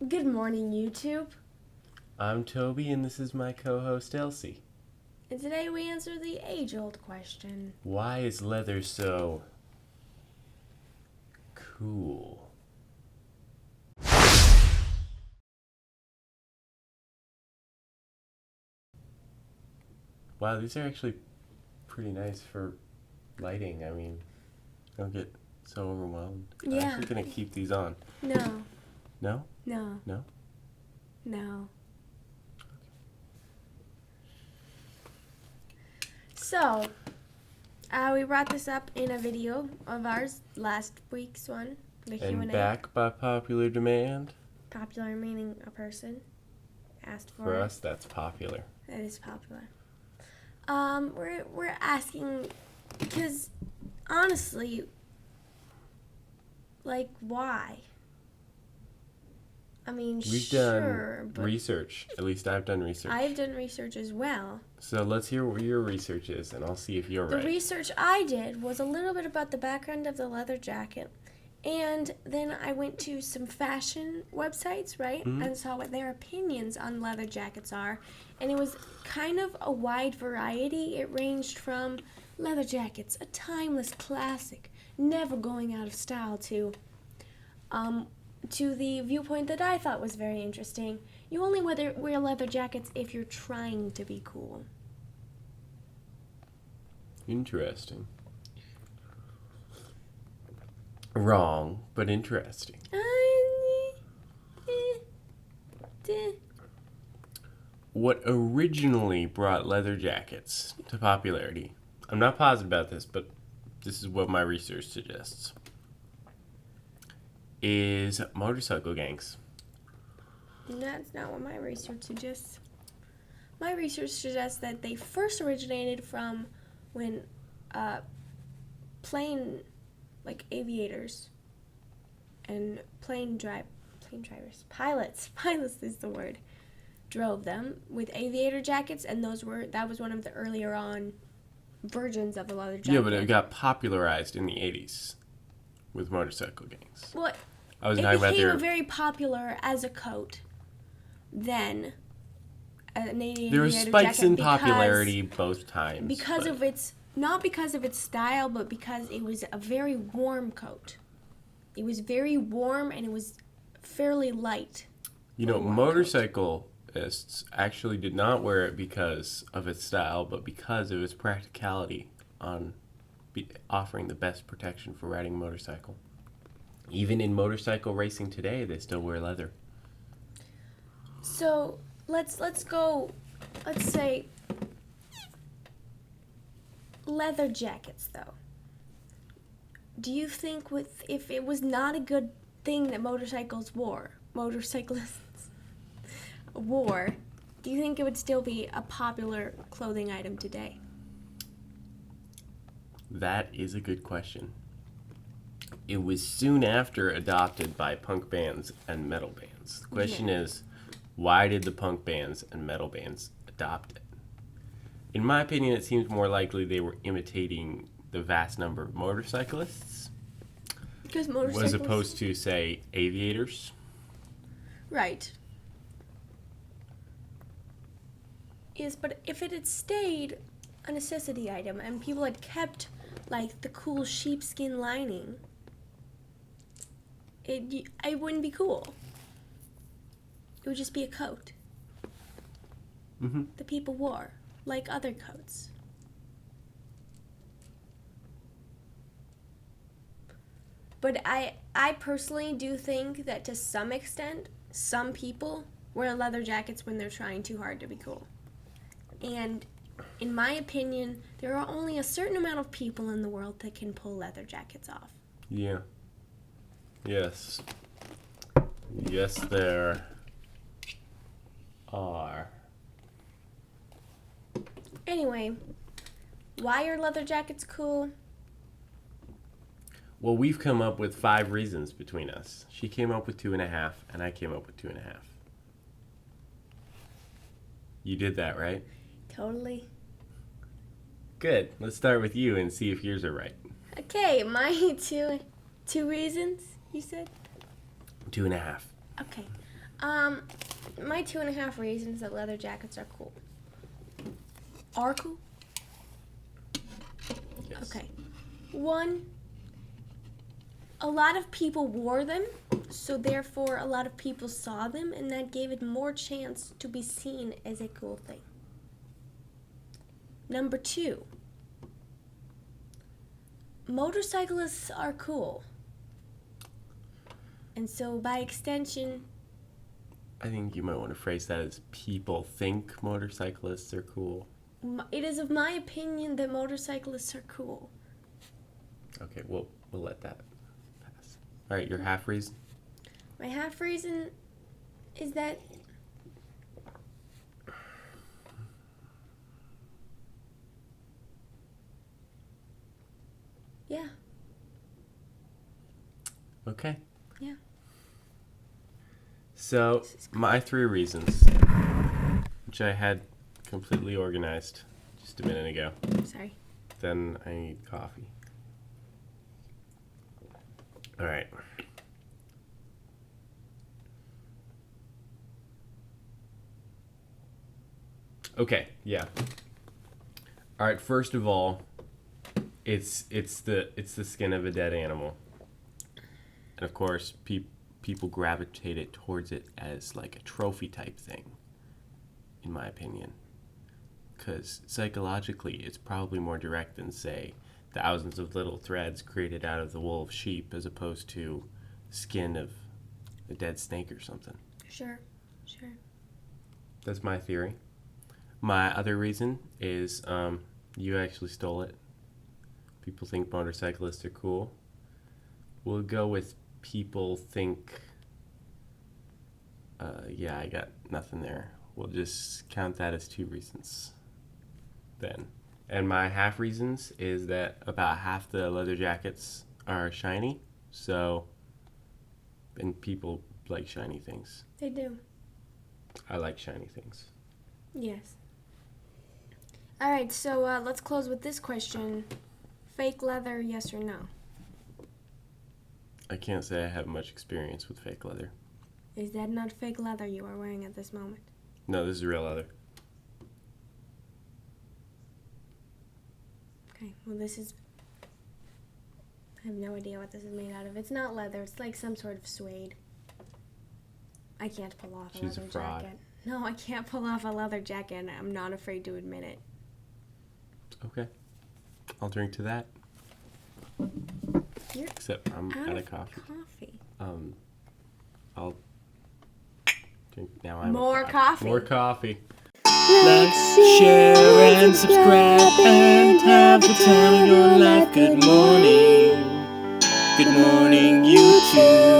Good morning, YouTube. I'm Toby, and this is my co-host Elsie. And today we answer the age-old question. Why is leather so cool? Wow, these are actually pretty nice for lighting. I mean, don't get so overwhelmed. I'm Yeah. actually gonna keep these on. No. No? No. No? No. So, we brought this up in a video of ours, last week's one, the Q&A. And back by popular demand. Popular meaning a person asked for For it. us, that's popular. That is popular. We're asking because honestly, like, why? I mean, We've sure, done but research. At least I've done research. I've done research as well. So let's hear what your research is, and I'll see if you're The right. research I did was a little bit about the background of the leather jacket. And then I went to some fashion websites, right? Mhm. And saw what their opinions on leather jackets are. And it was kind of a wide variety. It ranged from leather jackets, a timeless classic, never going out of style, to the viewpoint that I thought was very interesting. You only wear leather jackets if you're trying to be cool. Interesting. Wrong, but interesting. What originally brought leather jackets to popularity, I'm not positive about this, but this is what my research suggests, is motorcycle gangs. That's not what my research suggests. My research suggests that they first originated from when plane, like aviators and pilots is the word, drove them with aviator jackets, and that was one of the earlier on versions of the leather jacket. Yeah, but it got popularized in the 80s with motorcycle gangs. Well, I was it talking about became very popular as a coat then. There were spikes in popularity both times. Because of its, not because of its style, but because it was a very warm coat. It was very warm and it was fairly light. You know, motorcyclists actually did not wear it because of its style, but because of its practicality on offering the best protection for riding a motorcycle. Even in motorcycle racing today, they still wear leather. So let's say leather jackets, though. Do you think if it was not a good thing that motorcyclists wore, do you think it would still be a popular clothing item today? That is a good question. It was soon after adopted by punk bands and metal bands. The question is, why did the punk bands and metal bands adopt it? In my opinion, it seems more likely they were imitating the vast number of motorcyclists, Because motorcycles, as opposed to, say, aviators. right. Yes, but if it had stayed a necessity item and people had kept, like, the cool sheepskin lining, it wouldn't be cool. It would just be a coat that people wore, like other coats. But I personally do think that to some extent, some people wear leather jackets when they're trying too hard to be cool. And in my opinion, there are only a certain amount of people in the world that can pull leather jackets off. Yeah. Yes. Yes, there are. Anyway, why are leather jackets cool? Well, we've come up with 5 reasons between us. She came up with 2.5, and I came up with 2.5. You did that, right? Totally. Good. Let's start with you and see if yours are right. Okay, my two reasons, you said? 2.5. Okay. My 2.5 reasons that leather jackets are cool. Are cool? Yes. Okay. 1, a lot of people wore them, so therefore a lot of people saw them, and that gave it more chance to be seen as a cool thing. Number 2, motorcyclists are cool. And so by extension, I think you might want to phrase that as people think motorcyclists are cool. it is of my opinion that motorcyclists are cool. Okay, we'll let that pass. All right, your half reason? My half reason is that yeah. Okay. Yeah. So, my 3 reasons, which I had completely organized just a minute ago. Sorry. Then I need coffee. All right. Okay, yeah. All right, first of all, it's the skin of a dead animal. And of course, people gravitated towards it as like a trophy type thing, in my opinion. Because psychologically, it's probably more direct than, say, thousands of little threads created out of the wool of sheep as opposed to skin of a dead snake or something. Sure. That's my theory. My other reason is you actually stole it. People think motorcyclists are cool. We'll go with people think... yeah, I got nothing there. We'll just count that as 2 reasons then. And my half reasons is that about half the leather jackets are shiny, and people like shiny things. They do. I like shiny things. Yes. All right, so let's close with this question. Fake leather, yes or no? I can't say I have much experience with fake leather. Is that not fake leather you are wearing at this moment? No, this is real leather. Okay, well this is... I have no idea what this is made out of. It's not leather, it's like some sort of suede. I can't pull off a She's a leather fraud. jacket. No, I can't pull off a leather jacket, and I'm not afraid to admit it. Okay. I'll drink to that. You're Except I'm out of coffee. coffee. I'll drink now. I'm More coffee. More coffee. Like, share, and subscribe, and have the time of your life. Good morning, YouTube.